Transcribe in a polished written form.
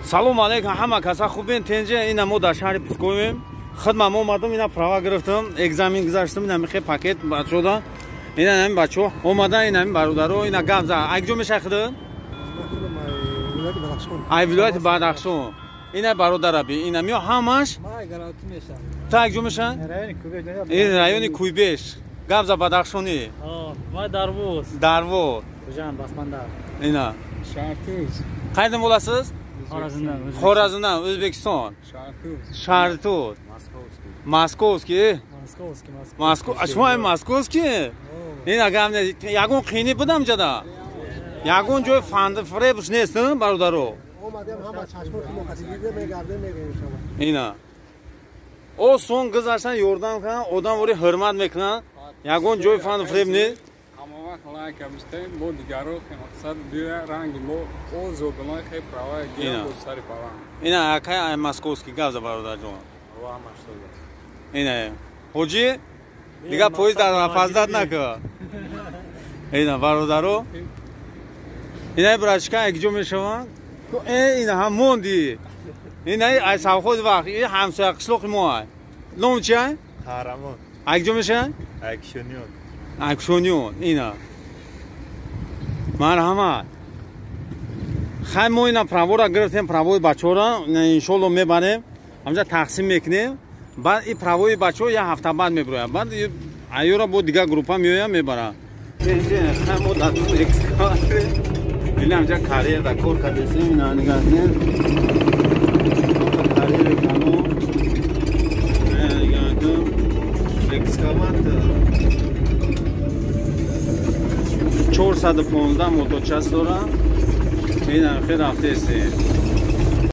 салом алейкум ҳама каса хубин тенҷа ина мо дар шаҳри пскоем хидмат омадам ина права гирифтам экзамен гузаштам ина михе пакет бачода ина нами бачо омада ина бародаро ина гавза айҷо меша хида ай вилояти бадахшон ина бародара би ина миё ҳамаш та айҷо меша ин райони куйбеш гавза бадахшони дарвоз ина qayerdan bo'lasiz? Xorazmdan, O'zbekiston. Shartut. Moskovskiy. Ashmoy Moskovskiy. Ina gamne yagon qiyni budam jada. Yagon joy fand frebush nestin barodaro. Omadam hamma chashma muqaddimga megarda megarisham. Ina. O son qizarsan yordam qilgan, odam o'ri hurmat meqilgan. Yagon joy fand frebni like amistad bo digaro ke maqsad dia rangi mo o zoglon ke prava dia bo sari pava ina akay moskovskiy gavza barodar jon va mashhur ina hoji diga poyezd fazdad naka ina barodaro ina brachka ekjo meshavan ko ina hamondi ina ay savxoz vaqt in hamsa qishloq moy nomcha Qaramon ekjo meshan Akşonyon ina marhamat hamma ina pravora giriftیم pravoi bachora inshaalloh mebarیم همجا تقسیم میکنیم بعد این pravoi bacho یه هفته بعد میبرم بعد ایورا با دیگه گروپا میایم میبرم همو دادم اکسکاواتر اینا همجا کاریر دا کار کردیم اینا نگاه کن کاریر کانو نگاه کن اکسکاواتر 415 моточас дорам. Ин хе рафтест.